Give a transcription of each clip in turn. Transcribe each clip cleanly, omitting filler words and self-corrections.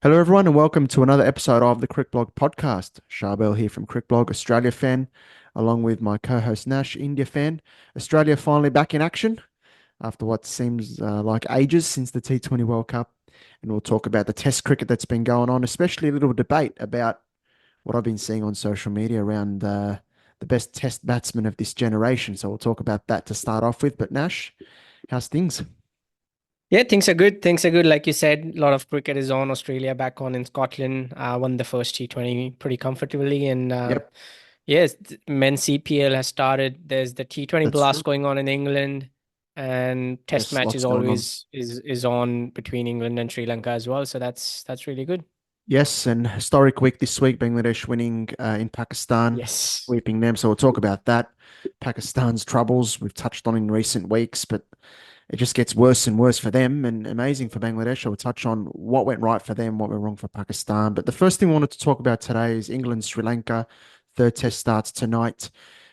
Hello, everyone, and welcome to another episode of the CricBlog Podcast. Charbel here from CricBlog, Australia fan, along with my co-host Nash, India fan. Australia finally back in action after what seems like ages since the T20 World Cup, and we'll talk about the Test cricket that's been going on, especially a little debate about what I've been seeing on social media around the best Test batsman of this generation. So we'll talk about that to start off with. But Nash, how's things? Yeah, things are good. Things are good. Like you said, a lot of cricket is on. Australia back on in Scotland. Won the first T20 pretty comfortably. And Yep, yes, men's CPL has started. There's the T20 that's true. Blast going on in England. And Test Yes, match is lots going on. always is on between England and Sri Lanka as well. So that's really good. Yes, and historic week this week, Bangladesh winning in Pakistan, Yes. sweeping them. So we'll talk about that. Pakistan's troubles we've touched on in recent weeks, but it just gets worse and worse for them and amazing for Bangladesh. So we'll touch on what went right for them, what went wrong for Pakistan. But the first thing we wanted to talk about today is England, Sri Lanka. Third test starts tonight.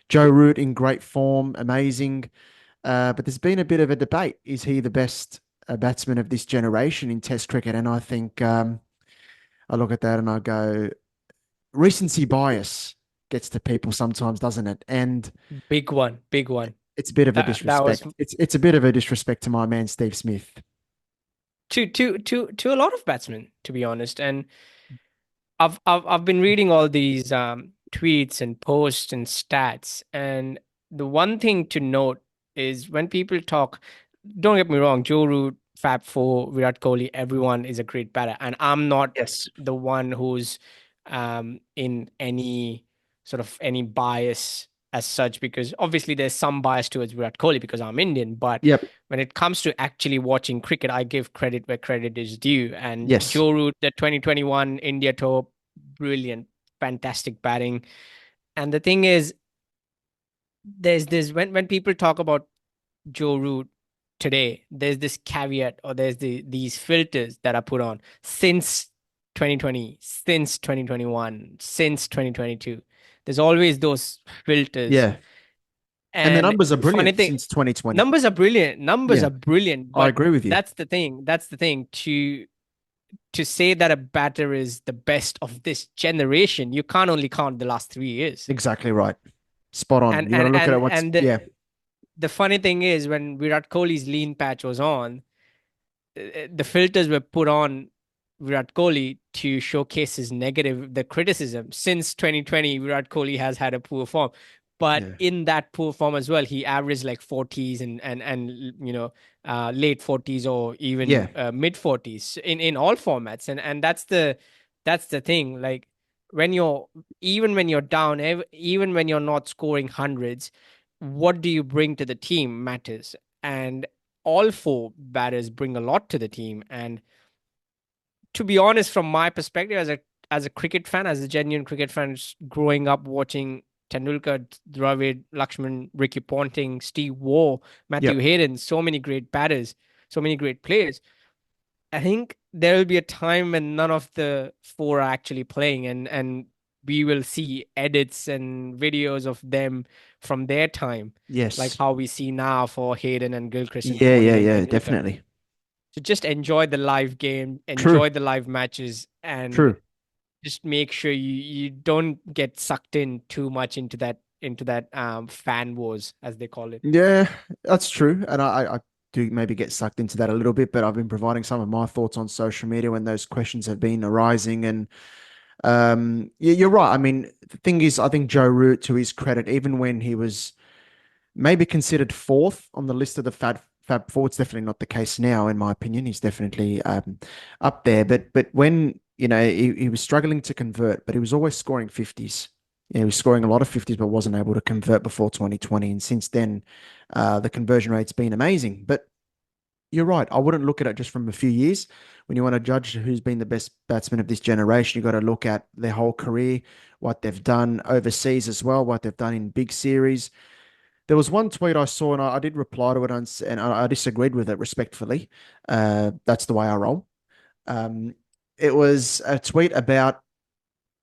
Joe Root in great form, amazing. But there's been a bit of a debate. Is he the best batsman of this generation in test cricket? And I think I look at that and I go, recency bias gets to people sometimes, doesn't it? And Big one. Big one. it's a bit of a That was disrespect. It's a bit of a disrespect to my man Steve Smith. to a lot of batsmen, to be honest. And I've been reading all these tweets and posts and stats, and the one thing to note is when people talk. Don't get me wrong, Joe Root, Fab Four, Virat Kohli, everyone is a great batter, and I'm not Yes. the one who's in any bias as such, because obviously there's some bias towards Virat Kohli because I'm Indian, but Yep. when it comes to actually watching cricket, I give credit where credit is due. And Yes. Joe Root, the 2021 India tour, brilliant, fantastic batting. And the thing is, there's this when people talk about Joe Root today, there's this caveat or there's these filters that are put on since 2020, since 2021, since 2022. There's always those filters. Yeah. And the And numbers are funny brilliant thing, since 2020. numbers are brilliant. Numbers Yeah, are brilliant, I but agree with you. that's the thing. That's the thing. To say that a batter is the best of this generation, you can't only count the last 3 years. Exactly right. Spot on. And You got to and look at it and what's, and yeah, the funny thing is when Virat Kohli's lean patch was on, the filters were put on Virat Kohli to showcase his the criticism. Since 2020, Virat Kohli has had a poor form. But yeah, in that poor form as well, he averaged like 40s and late 40s or even yeah, mid 40s in all formats. And that's the thing. Like when you're even when you're down, even when you're not scoring hundreds, what do you bring to the team matters. And all four batters bring a lot to the team. And to be honest, from my perspective, as a cricket fan, as a genuine cricket fan, growing up watching Tendulkar, Dravid, Lakshman, Ricky Ponting, Steve Waugh, Matthew yep. Hayden, so many great batters, so many great players. I think there will be a time when none of the four are actually playing, and we will see edits and videos of them from their time, like Yes. how we see now for Hayden and Gilchrist and Yeah, yeah, Dhoni and yeah, Tendulkar. definitely. So just enjoy the live game, True, enjoy the live matches, and true. just make sure you don't get sucked in too much into that fan wars, as they call it. Yeah, that's true. And I do maybe get sucked into that a little bit, but I've been providing some of my thoughts on social media when those questions have been arising. And yeah, you're right. I mean, the thing is, I think Joe Root, to his credit, even when he was maybe considered fourth on the list of the Fab Four, it's definitely not the case now, in my opinion. He's definitely up there. But when, he was struggling to convert, but he was always scoring 50s. Yeah, he was scoring a lot of 50s, but wasn't able to convert before 2020. And since then, the conversion rate's been amazing. But you're right. I wouldn't look at it just from a few years. When you want to judge who's been the best batsman of this generation, you've got to look at their whole career, what they've done overseas as well, what they've done in big series. There was one tweet I saw, and I did reply to it, and I disagreed with it respectfully. That's the way I roll. Um, it was a tweet about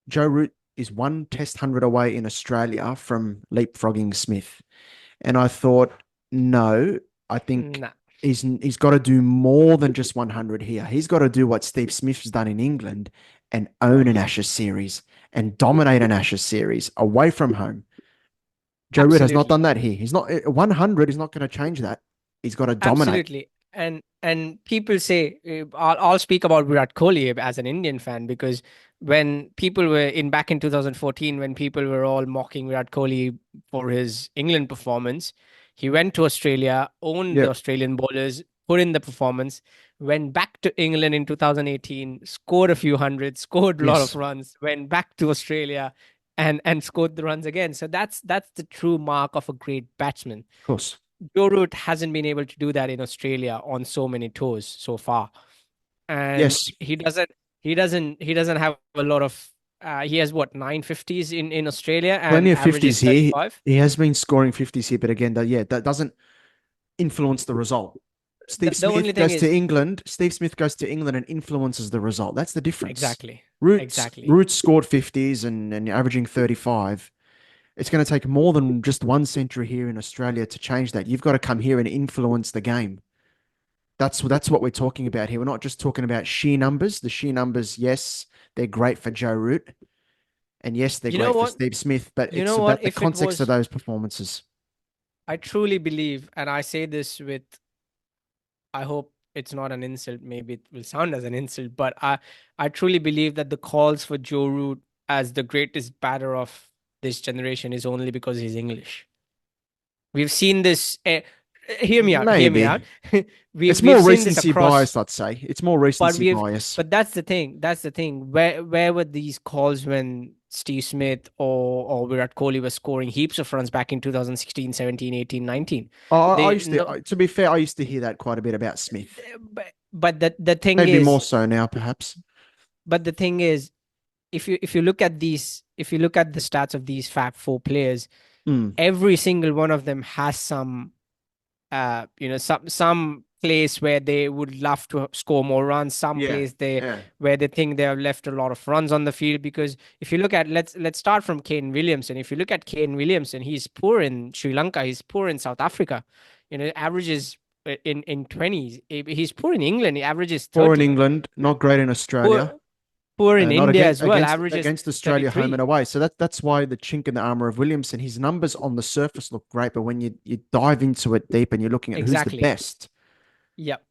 Joe Root is one test hundred away in Australia from leapfrogging Smith. And I thought, no, I think Nah. he's got to do more than just 100 here. He's got to do what Steve Smith's done in England and own an Ashes series and dominate an Ashes series away from home. Joe Root has not Absolutely. done that here. He's not 100 is not going to change that. He's got to dominate. Absolutely. And people say I'll speak about Virat Kohli as an Indian fan, because when people were in back in 2014, when people were all mocking Virat Kohli for his England performance, he went to Australia, owned the Yep. Australian bowlers, put in the performance, went back to England in 2018, scored a few hundred, scored a lot of Yes. runs, went back to Australia and scored the runs again. So that's the true mark of a great batsman. Of course. Joe Root hasn't been able to do that in Australia on so many tours so far, and Yes. he doesn't have a lot of. He has what, 950s in Australia Plenty and of 50s averages here. 35. He has been scoring 50s here, but again, that doesn't influence the result. The only thing is Steve Smith goes to England and influences the result. That's the difference. exactly, Roots exactly. Roots scored 50s and you're averaging 35. It's going to take more than just one century here in Australia to change that. You've got to come here and influence the game. That's what we're talking about here. We're not just talking about sheer numbers. The sheer numbers, yes, they're great for Joe Root, and yes, they're You know great for what? Steve Smith, but You it's know what? about the If it context of was, those performances. I truly believe, and I say this with, I hope it's not an insult. Maybe it will sound as an insult, but I truly believe that the calls for Joe Root as the greatest batter of this generation is only because he's English. We've seen this. Hear me out. Hear me out. Maybe we it's we've more seen this recency across, bias, I'd say. It's more but recency we've. bias. But that's the thing. That's the thing. Where were these calls when Steve Smith or Virat Kohli was scoring heaps of runs back in 2016, 17, 18, 19? I They used to, no. to be fair, I used to hear that quite a bit about Smith. But the thing Maybe more is, so now, perhaps. but the thing is, if you look at these, if you look at the stats of these Fab Four players, Mm. every single one of them has some some place where they would love to score more runs, some Yeah, place they yeah. where they think they have left a lot of runs on the field. Because if you look at, let's start from Kane Williamson. If you look at Kane Williamson, he's poor in Sri Lanka, he's poor in South Africa, averages in 20s. He's poor in England, he averages Poor in 30. England, not great in Australia. Poor poor in Not India as well, averages against Australia home and 33. away. So that's why the chink in the armor of Williamson. His numbers on the surface look great, but when you dive into it deep and you're looking at who's the Exactly. best, Yep.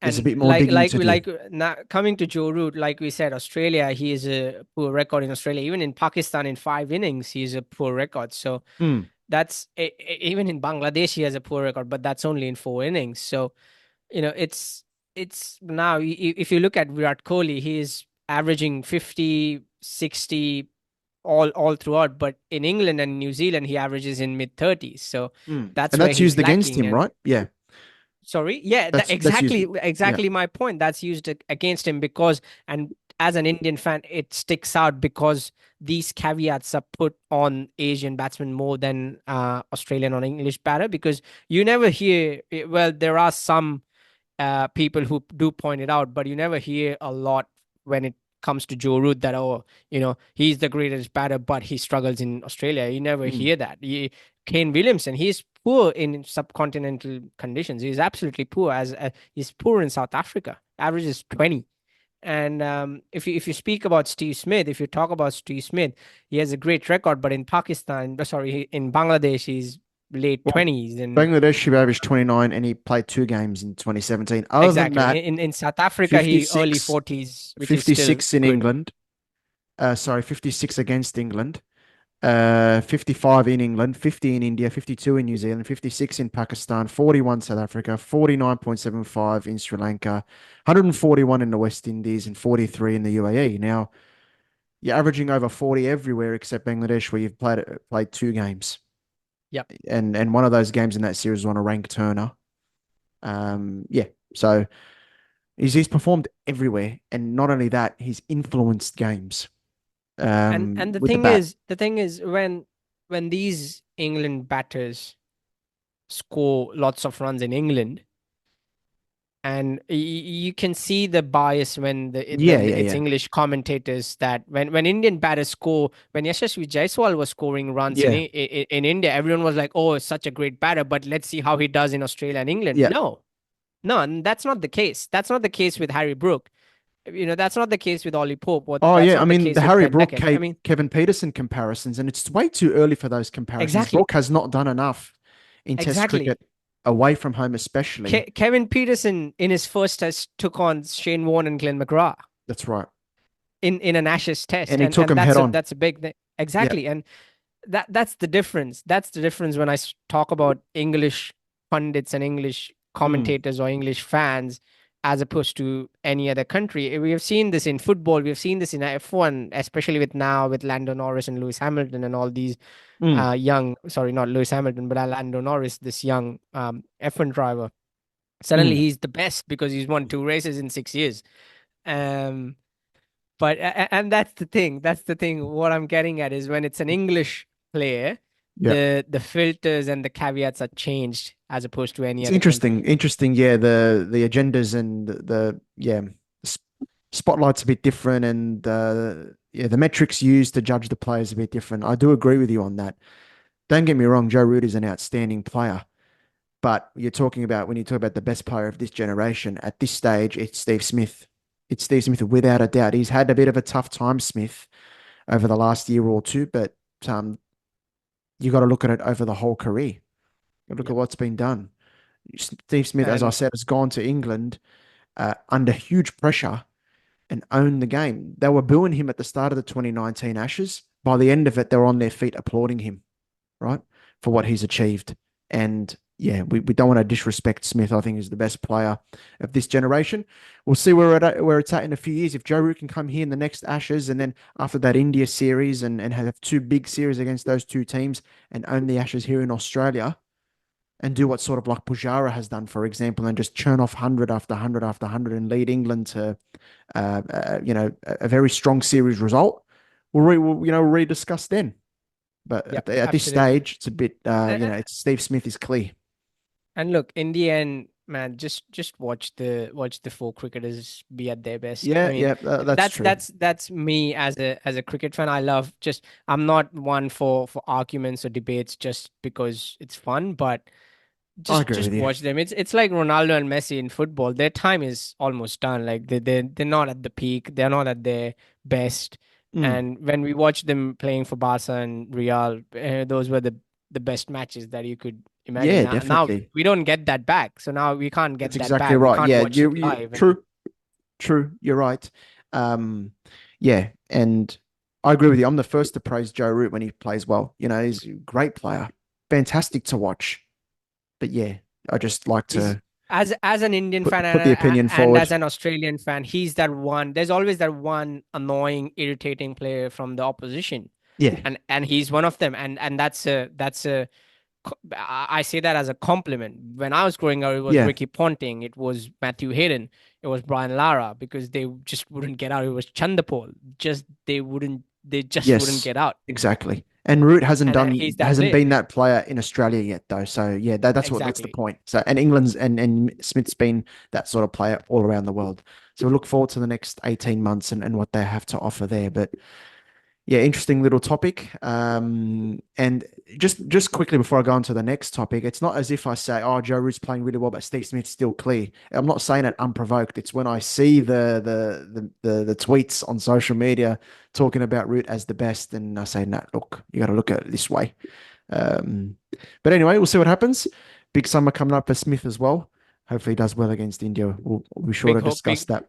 there's a And bit more digging to do. now coming to Joe Root, like we said, Australia, he is a poor record in Australia. Even in Pakistan, in 5 innings, he's a poor record. So Mm. that's even in Bangladesh, he has a poor record, but that's only in 4 innings. So it's now if you look at Virat Kohli, he is averaging 50, 60 all throughout. But in England and New Zealand, he averages in mid 30s. So Mm. that's And where that's he's used against lacking. him, And right? Yeah, sorry, yeah, that's used. Yeah. exactly my point. That's used against him because, and as an Indian fan, it sticks out because these caveats are put on Asian batsmen more than Australian or English batter. Because you never hear, well, there are some people who do point it out, but you never hear a lot when it comes to Joe Root that, oh, he's the greatest batter, but he struggles in Australia. You never Mm. hear that. Kane Williamson, he's poor in subcontinental conditions. He's absolutely poor. He's poor in South Africa. Averages 20. And if you speak about Steve Smith, if you talk about Steve Smith, he has a great record, but in Pakistan, sorry, in Bangladesh, he's late Well, 20s. And Bangladesh, he averaged 29 and he played 2 games in 2017. Other than exactly, that, in South Africa, he early 56, 40s, which is still 56 in good. England. Sorry, 56 against England. 55 in England, 50 in India, 52 in New Zealand, 56 in Pakistan, 41 South Africa, 49.75 in Sri Lanka, 141 in the West Indies, and 43 in the UAE. Now, you're averaging over 40 everywhere except Bangladesh, where you've played 2 games. Yep. And one of those games in that series was on a ranked Turner. Yeah. So he's performed everywhere. And not only that, he's influenced games And with the bat. the thing is when these England batters score lots of runs in England, and you can see the bias when Yeah, yeah, it's yeah. English commentators, that when Indian batters score, when Yashasvi Jaiswal was scoring runs Yeah. in India, everyone was like, oh, such a great batter, but let's see how he does in Australia and England. Yeah. No, No, and that's not the case. That's not the case with Harry Brook. That's not the case with Ollie Pope, or Oh that's yeah, I not the mean the case with Harry Glenn Brook, Beckett. I mean, Kevin Peterson comparisons, and it's way too early for those comparisons. exactly, Brook has not done enough in Test exactly. cricket away from home, especially. Kevin Peterson in his first test took on Shane Warne and Glenn McGrath That's right, in an Ashes test, and he and took and him head that's a on. that's a big thing. Yeah. Exactly, and that's the difference. That's the difference when I talk about English pundits and English Mm, commentators or English fans as opposed to any other country. We have seen this in football. We've seen this in F1, especially with now with Lando Norris and Lewis Hamilton and all these mm, young, sorry, not Lewis Hamilton, but Lando Norris, this young F1 driver. Suddenly mm. he's the best because he's won 2 races in 6 years. Um, and that's the thing. That's the thing. What I'm getting at is when it's an English player, Yeah. the filters and the caveats are changed as opposed to any It's other interesting. country. Interesting. Yeah. The agendas and yeah, s- spotlight's a bit different, and yeah, the metrics used to judge the players a bit different. I do agree with you on that. Don't get me wrong, Joe Root is an outstanding player. But you're talking about when you talk about the best player of this generation at this stage, it's Steve Smith. It's Steve Smith without a doubt. He's had a bit of a tough time, Smith, over the last year or two, but um, you got to look at it over the whole career. You look Yeah. at what's been done. Steve Smith, as I And said, has gone to England under huge pressure and owned the game. They were booing him at the start of the 2019 Ashes. By the end of it, they were on their feet applauding him, right, for what he's achieved. And yeah, we don't want to disrespect Smith. I think he's the best player of this generation. We'll see where it's at in a few years. If Joe Root can come here in the next Ashes and then after that India series and have two big series against those two teams and own the Ashes here in Australia and do what sort of like Pujara has done, for example, and just churn off 100 after 100 after 100 and lead England to, a very strong series result, we'll rediscuss then. But yeah, at this absolutely. stage, it's a bit, A- it's Steve Smith is clear. And look, in the end, man, just watch the four cricketers be at their best. I Yeah, mean, yeah, that's that's true. that's that's me as a cricket fan. I love just I'm not one for arguments or debates just because it's fun, but I just agree with just you. watch them. It's like Ronaldo and Messi in football. Their time is almost done. Like they're not at the peak. They're not at their best. Mm. And when we watch them playing for Barca and Real, those were the best matches that you could imagine. Yeah, Now definitely. we don't get that back. So now we can't That's get that exactly back. We right. can't Yeah, watch them you live. And true, true. You're right. Um, yeah, and I agree with you. I'm the first to praise Joe Root when he plays well. He's a great player, fantastic to watch. But yeah, I just like he's to as an Indian fan put the opinion and as forward. an Australian fan, he's that one. There's always that one annoying, irritating player from the opposition, Yeah. and he's one of them. And that's a I say that as a compliment. When I was growing up, it was Yeah. Ricky Ponting, it was Matthew Hayden, it was Brian Lara because they just wouldn't get out. It was Chandapol, they just wouldn't Yes, get out, exactly. And Root and he's that hasn't player been that player in Australia yet, though. So yeah, that's the exactly. point. So and England's and Smith's been that sort of player all around the world. So we look forward to the next 18 months and what they have to offer there. But yeah, interesting little topic. And just quickly before I go on to the next topic, it's not as if I say, "Oh, Joe Root's playing really well, but Steve Smith's still clear." I'm not saying it unprovoked. It's when I see the tweets on social media talking about Root as the best, and I say, "No, look, you got to look at it this way." Um, but anyway, we'll see what happens. Big summer coming up for Smith as well. Hopefully, he does well against India. We'll be sure Big to hope, discuss that.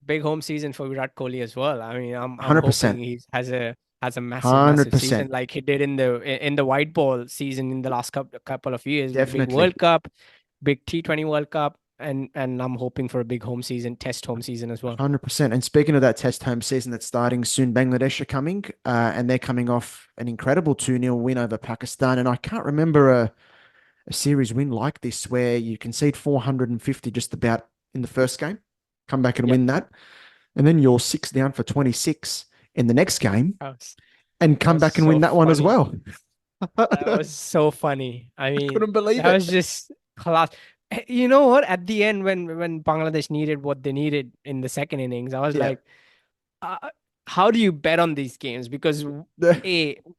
big home season for Virat Kohli as well. I mean, I'm hoping 100%, he has a massive season 100%, like he did in the white ball season in the last couple of years. Big definitely. World Cup, big T20 World Cup, and I'm hoping for a big home season, test home season as well. 100%. And speaking of that test home season that's starting soon, Bangladesh are coming and they're coming off an incredible 2-0 win over Pakistan. And I can't remember a series win like this where you concede 450 just about in the first game, come back and Yep. win that. And then you're 6 down for 26 in the next game That was, and that come was back and so win that one as funny. well. That was so funny. I mean, Couldn't believe that it. was just class. You know what? At the end, when Bangladesh needed what they needed in the second innings, I was Yeah. like, uh, how do you bet on these games? Because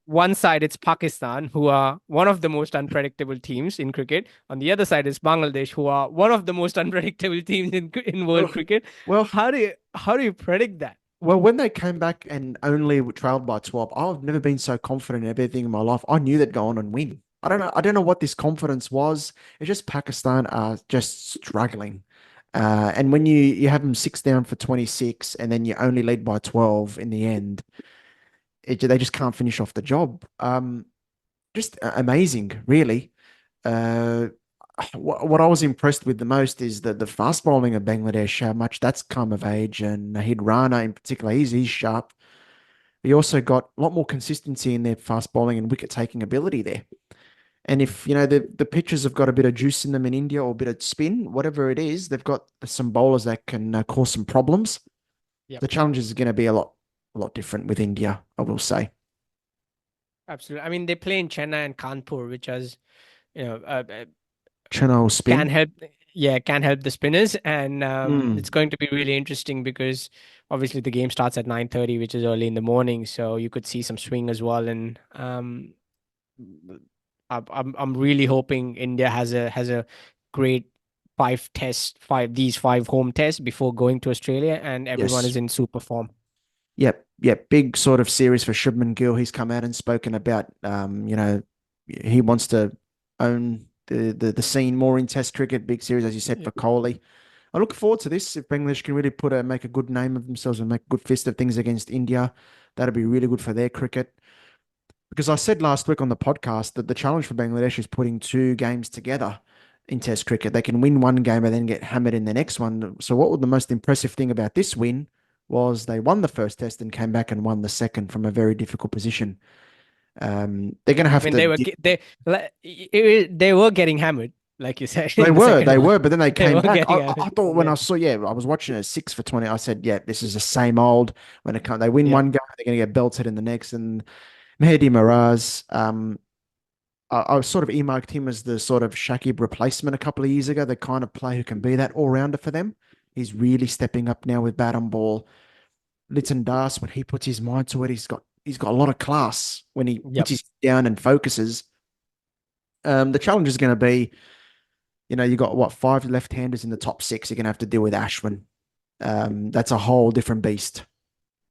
one side it's Pakistan, who are one of the most unpredictable teams in cricket. On the other side is Bangladesh, who are one of the most unpredictable teams in world cricket. Well, How do you predict that? well, when they came back and only trailed by 12, I've never been so confident in everything in my life. I knew they'd go on and win. I don't know. I don't know what this confidence was. It's just Pakistan are just struggling. And when you have them six down for 26 and then you only lead by 12 in the end, they just can't finish off the job. Just amazing, really. Uh, what I was impressed with the most is that the fast bowling of Bangladesh, how much that's come of age, and Nahid Rana in particular, he's sharp. He also got a lot more consistency in their fast bowling and wicket taking ability there. And if you know the pitchers have got a bit of juice in them in India or a bit of spin, whatever it is, they've got some bowlers that can cause some problems. Yep, The challenge is going to be a lot different with India, I will say. absolutely. I mean, they play in Chennai and Kanpur, which has, you know, Chennai will can spin. help. Yeah, can help the spinners, and it's Mm, going to be really interesting because obviously the game starts at 9:30, which is early in the morning, so you could see some swing as well. And I'm really hoping India has a great five home tests before going to Australia, and everyone yes. is in super form. Yep. Big sort of series for Shubman Gill. He's come out and spoken about, he wants to own the scene more in Test cricket. Big series, as you said, Yeah. for Kohli. I look forward to this. If Bangladesh can really make a good name of themselves and make a good fist of things against India, that'll be really good for their cricket. Because I said last week on the podcast that the challenge for Bangladesh is putting two games together in Test cricket. They can win one game and then get hammered in the next one. So, what was the most impressive thing about this win was they won the first test and came back and won the second from a very difficult position. They're going to I have mean, to. they were getting hammered, like you said in the second They one. were, but then they They came were back. getting I hammered. thought when Yeah, I saw, yeah, I was watching it 6 for 20. I said, yeah, this is the same old. When it comes, they win yeah, one game, they're going to get belted in the next. And Mehdi Miraz, I sort of earmarked him as the sort of Shakib replacement a couple of years ago, the kind of player who can be that all rounder for them. He's really stepping up now with bat and ball. Liton Das, when he puts his mind to it, he's got a lot of class when he puts yep. his down and focuses. The challenge is going to be, you got what, five left-handers in the top six. You're going to have to deal with Ashwin. That's a whole different beast.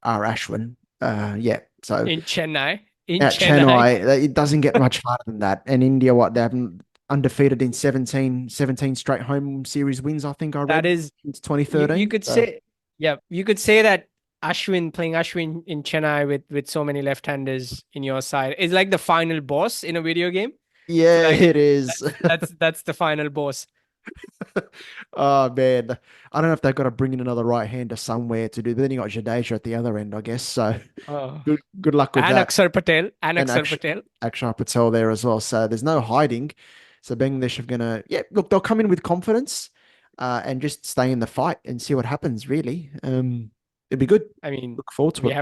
Our Ashwin. Yeah. So In Chennai, in at Chennai, Chennai, it doesn't get much harder than that. And India, what, they haven't undefeated in 17 straight home series wins, I think I that read is since you 2013. could So say, yeah, you could say that playing Ashwin in Chennai with so many left-handers in your side is like the final boss in a video game. It's yeah, like it is. that's the final boss. Oh man. I don't know if they've got to bring in another right hander somewhere to do, but then you got Jadeja at the other end, I guess. So Oh, good luck with and that. Akshar Patel, and And Akshar Patel. Akshar Patel there as well. So there's no hiding. So Bangladesh are gonna, yeah, look, they'll come in with confidence, and just stay in the fight and see what happens. Really, it'd be good. I mean, Look forward to it.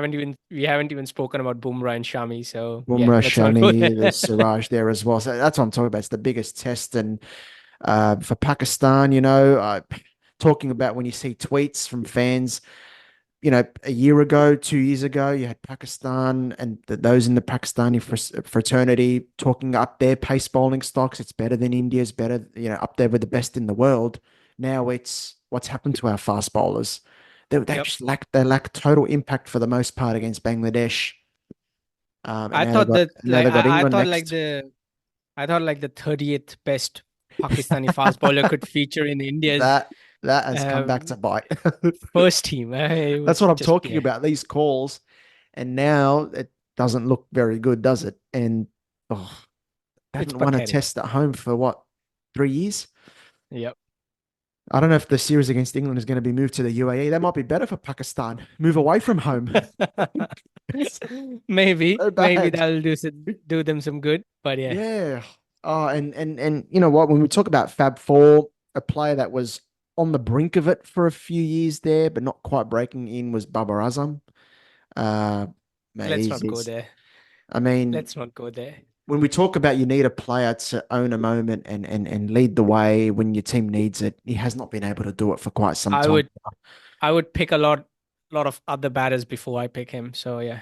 we haven't even spoken about Bumrah and Shami, so yeah, Bumrah, let's not go Shami, there. there's Siraj there as well. So that's what I'm talking about. It's the biggest test, and for Pakistan, talking about when you see tweets from fans, a year ago, 2 years ago, you had Pakistan and those in the Pakistani fraternity talking up their pace bowling stocks. It's better than India's, better, up there with the best in the world. Now it's what's happened to our fast bowlers. They Yep. just lack total impact for the most part against Bangladesh. And I thought that now they got I England thought like next. the 30th best Pakistani fast bowler could feature in India's That that has come back um, to bite. first team. It That's was what I'm just, talking yeah, about. These calls, and now it doesn't look very good, does it? And oh, they it's haven't won a pathetic. test at home for what, 3 years? Yep. I don't know if the series against England is going to be moved to the UAE. That might be better for Pakistan. Move away from home. Maybe So maybe bad. that'll do them some good. But yeah, Yeah. Oh, and you know what? When we talk about Fab Four, a player that was on the brink of it for a few years there, but not quite breaking in was Babar Azam. Uh, mate, let's not go there. I mean, Let's not go there. when we talk about you need a player to own a moment and lead the way when your team needs it, he has not been able to do it for quite some I time. would I would pick a lot. lot of other batters before I pick him. So yeah,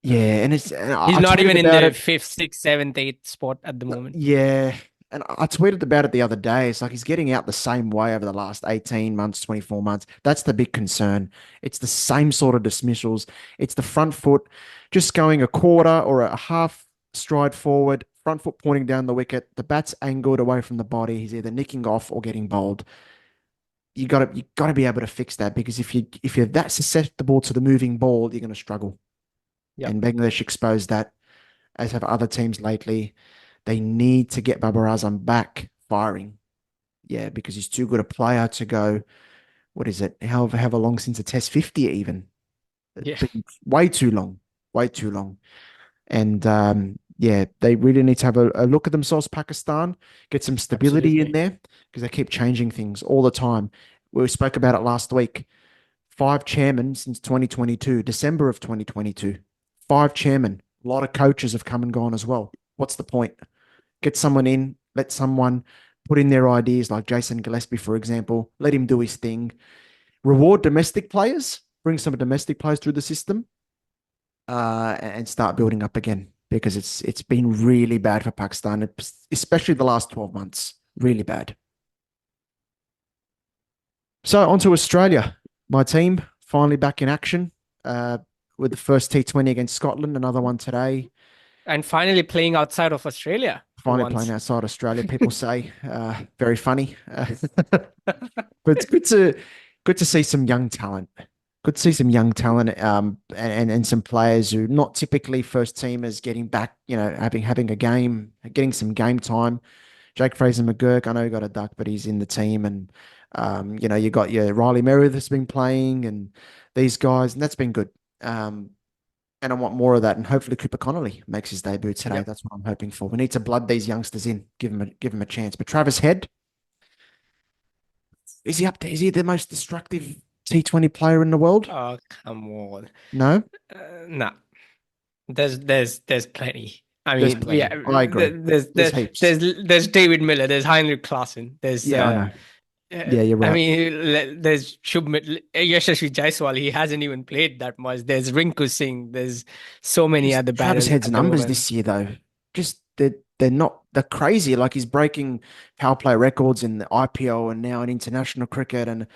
Yeah, and I he's I not tweeted even in about the it. fifth, sixth, seventh, eighth spot at the moment. Yeah, and I tweeted about it the other day. It's like he's getting out the same way over the last 18 months, 24 months. That's the big concern. It's the same sort of dismissals. It's the front foot just going a quarter or a half stride forward, front foot pointing down the wicket. The bat's angled away from the body. He's either nicking off or getting bowled. You got to be able to fix that because if you're that susceptible to the moving ball, you're going to struggle. Yep. And Bangladesh exposed that, as have other teams lately. They need to get Babar Azam back firing. Yeah, because he's too good a player to go. What is it? However long since a Test 50 even? It's Yeah. been way too long, way too long. And yeah, they really need to have a look at themselves, Pakistan, get some stability in Absolutely. there because they keep changing things all the time. We spoke about it last week. Five chairmen since 2022, December of 2022. Five chairmen. A lot of coaches have come and gone as well. What's the point? Get someone in, let someone put in their ideas, like Jason Gillespie, for example, let him do his thing. Reward domestic players, bring some domestic players through the system, and start building up again because it's been really bad for Pakistan, especially the last 12 months. Really bad. So on to Australia. My team finally back in action uh, with the first T20 against Scotland, another one today. And finally playing outside of Australia for Finally playing once. outside Australia, people say. Very funny. But it's good to see some young talent. Good to see some young talent, and some players who not typically first teamers getting back, having a game, getting some game time. Jake Fraser McGurk, I know he got a duck, but he's in the team, and you got your Riley Meredith has been playing, and these guys, and that's been good. And I want more of that, and hopefully Cooper Connolly makes his debut today. Yep. That's what I'm hoping for. We need to blood these youngsters in, give them a chance. But Travis Head, is he up there? Is he the most destructive T20 player in the world? Oh, come on. No, No, there's plenty. I there's mean, yeah, plenty. I agree. There's heaps. there's David Miller, there's Heinrich Klaassen, there's Yeah, I know. Yeah, you're I right. mean, there's Shubman, Yashasvi Jaiswal. He hasn't even played that much. There's Rinku Singh. There's so many Just other Travis batters Head's at the numbers moment. this year, though, just they're crazy. Like he's breaking power play records in the IPL and now in international cricket, and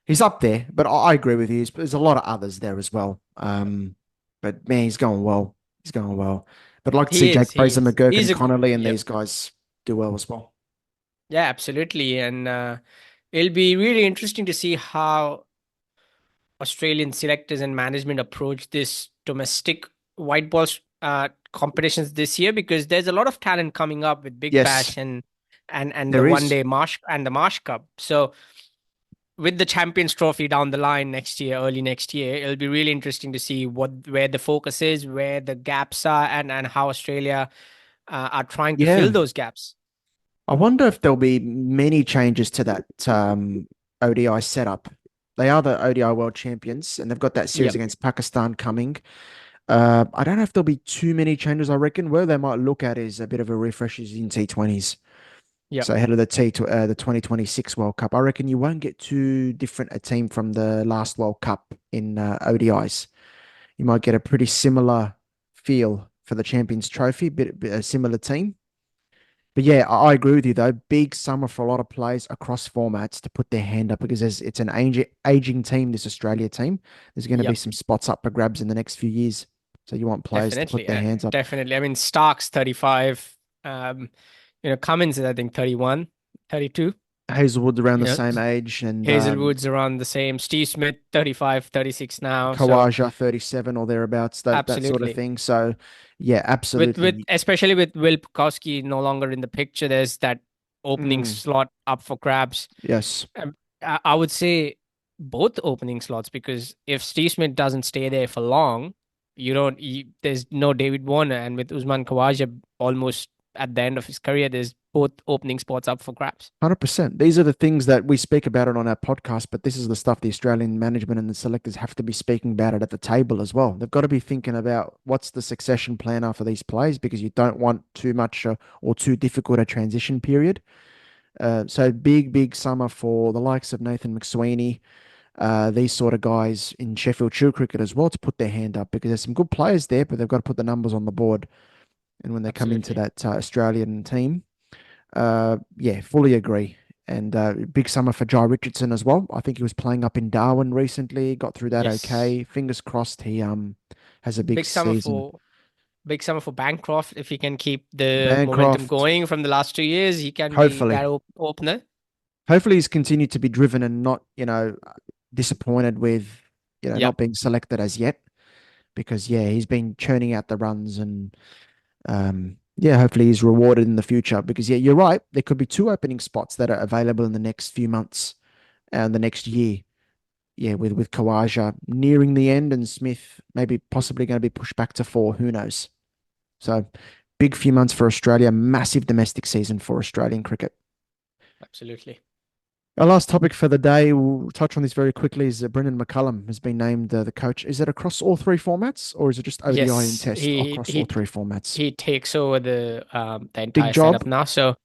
he's up there. But I agree with you. There's a lot of others there as well. But man, he's going well. He's going well. But I'd like to see He Jake is. He Fraser, is. McGurk, He's and a Connolly and yep. these guys do well as well. Yeah, absolutely. And it'll be really interesting to see how Australian selectors and management approach this domestic white ball competitions this year because there's a lot of talent coming up with Big Yes, Bash and the there one is. day Marsh and the Marsh Cup. So with the Champions Trophy down the line next year, early next year, it'll be really interesting to see where the focus is, where the gaps are, and how Australia are trying to Yeah. fill those gaps. I wonder if there'll be many changes to that ODI setup. They are the ODI world champions, and they've got that series Yep. against Pakistan coming. I don't know if there'll be too many changes. I reckon where they might look at is a bit of a refresh in T20s. Yep. So ahead of the 2026 World Cup, I reckon you won't get too different a team from the last World Cup in ODIs. You might get a pretty similar feel for the Champions Trophy, bit a similar team. But yeah, I agree with you though. Big summer for a lot of players across formats to put their hand up because it's an aging team, this Australia team. There's going to be Yep. some spots up for grabs in the next few years. So you want players to put Definitely. their hands up. Definitely. I mean, Stark's 35. Um, Cummins is, I think, 31, 32. Hazelwood's around You the know, same age, and Hazelwood's around the same. Steve Smith, 35, 36 now. So Kawaja 37 or thereabouts, that sort of absolutely. thing. So yeah, With absolutely. especially with Will Pukowski no longer in the picture, there's that opening Mm, slot up for grabs. yes, I would say both opening slots because if Steve Smith doesn't stay there for long, there's no David Warner, and with Usman Khawaja almost at the end of his career, there's both opening spots up for grabs. 100%. These are the things that we speak about it on our podcast, but this is the stuff the Australian management and the selectors have to be speaking about it at the table as well. They've got to be thinking about what's the succession plan after these players because you don't want too much or too difficult a transition period. So big summer for the likes of Nathan McSweeney, these sort of guys in Sheffield Shield cricket as well to put their hand up because there's some good players there, but they've got to put the numbers on the board. And when they come into Absolutely. that Australian team, yeah, fully agree. And big summer for Jai Richardson as well. I think he was playing up in Darwin recently, got through that Yes. okay. Fingers crossed he has a big Big summer season. for big summer for Bancroft. If he can keep the momentum Bancroft, going from the last 2 years, he can be that hopefully. opener. Hopefully he's continued to be driven and not, disappointed with, Yep. not being selected as yet. Because yeah, he's been churning out the runs and yeah, hopefully he's rewarded in the future because yeah, you're right. There could be two opening spots that are available in the next few months and the next year. Yeah, with Kawaja nearing the end and Smith maybe possibly going to be pushed back to four. Who knows? So big few months for Australia. Massive domestic season for Australian cricket. Absolutely. Our last topic for the day, we'll touch on this very quickly, is Brendan McCullum has been named the coach. Is it across all three formats or is it just ODI and Yes, Test he across all he three formats? he takes over the Big entire job. setup now. So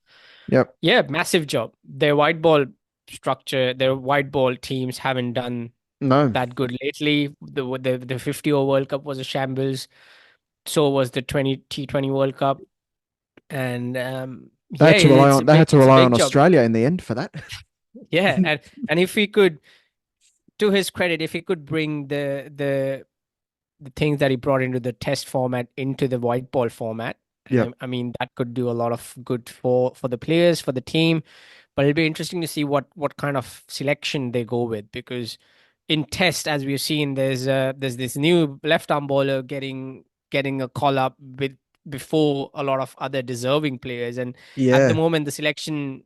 Yep. yeah, massive job. Their white ball structure, their white ball teams haven't done No, that good lately. The 50 over World Cup was a shambles. So was the 20 T20 World Cup. And they yeah, had to rely it's on a big job. Australia in the end for that. Yeah, and if he could, to his credit, if he could bring the things that he brought into the test format into the white ball format, and Yep. I mean that could do a lot of good for the players, for the team. But it'll be interesting to see what kind of selection they go with because in test, as we've seen, there's this new left arm bowler getting a call up with before a lot of other deserving players, and at the Yeah. moment the selection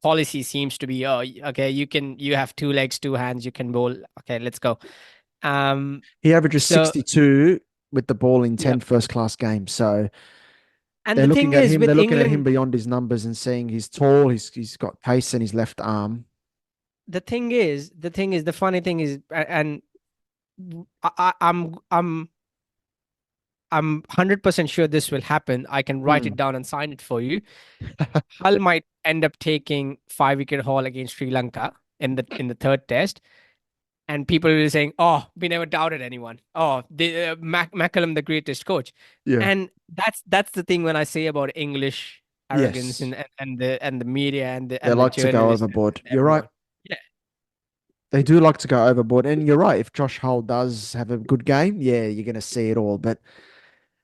policy seems to be, oh, okay, you have two legs, two hands, you can bowl. Okay, let's go. Um, He averages so 62 with the ball in yeah, 10 first class games. So and the thing is they're with looking at him England, beyond his numbers and seeing he's tall, he's got pace in his left arm. the funny thing is, and I'm 100% sure this will happen. I can write it Mm. down and sign it for you. Hull might end up taking 5 wicket haul against Sri Lanka in the third test, and people will be saying, "Oh, we never doubted anyone. Oh, McCallum, the greatest coach." Yeah. And that's the thing when I say about English arrogance Yes. and the media They and the like to go journalists overboard. and You're right. everyone. Yeah, They do like to go overboard. And you're right. If Josh Hull does have a good game, yeah, you're going to see it all. But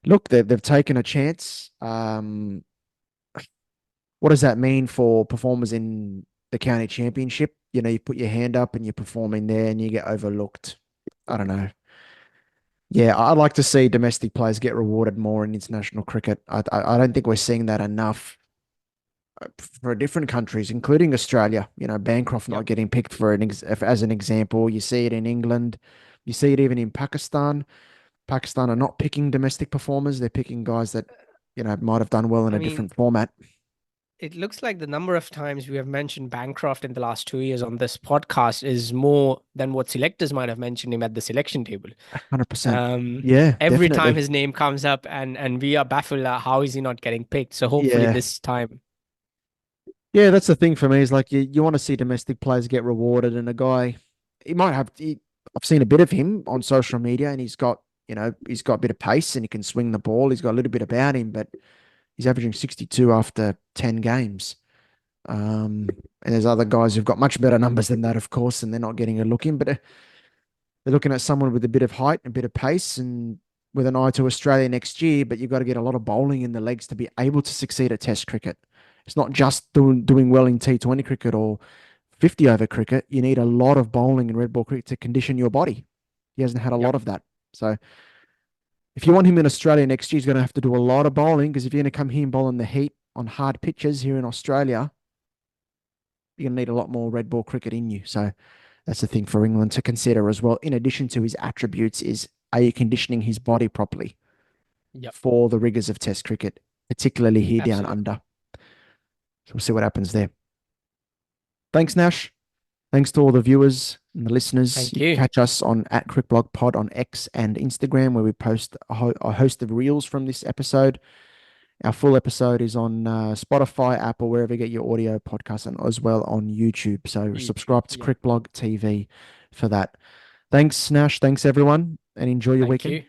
look, they've taken a chance. What does that mean for performers in the county championship? You put your hand up and you're performing there and you get overlooked. I don't know. Yeah, I'd like to see domestic players get rewarded more in international cricket. I don't think we're seeing that enough for different countries, including Australia. Bancroft yeah. not getting picked for as an example. You see it in England. You see it even in Pakistan. Pakistan are not picking domestic performers. They're picking guys that, might have done well in I a mean, different format. it looks like the number of times we have mentioned Bancroft in the last 2 years on this podcast is more than what selectors might have mentioned him at the selection table. 100%. Yeah, Every time definitely. his name comes up, and we are baffled at how is he not getting picked. So hopefully Yeah. this time, Yeah, that's the thing for me is like you want to see domestic players get rewarded, and a guy, he might have. I've seen a bit of him on social media, and he's got a bit of pace and he can swing the ball. He's got a little bit about him, but he's averaging 62 after 10 games. And there's other guys who've got much better numbers than that, of course, and they're not getting a look in. But they're looking at someone with a bit of height and a bit of pace, and with an eye to Australia next year. But you've got to get a lot of bowling in the legs to be able to succeed at Test cricket. It's not just doing well in T20 cricket or 50 over cricket. You need a lot of bowling in red ball cricket to condition your body. He hasn't had a yep, lot of that. So if you want him in Australia next year, he's going to have to do a lot of bowling because if you're going to come here and bowl in the heat on hard pitches here in Australia, you're going to need a lot more red ball cricket in you. So that's the thing for England to consider as well. In addition to his attributes, is are you conditioning his body properly yep, for the rigors of Test cricket, particularly here down absolutely. under? So we'll see what happens there. Thanks, Nash. Thanks to all the viewers and the listeners. Thank You can you. catch us on at CricBlog Pod on X and Instagram, where we post a host of reels from this episode. Our full episode is on Spotify, Apple, wherever you get your audio podcast, and as well on YouTube. So YouTube. subscribe to Yep. CricBlog TV. for that. Thanks, Nash. Thanks, everyone, and enjoy your Thank weekend. you.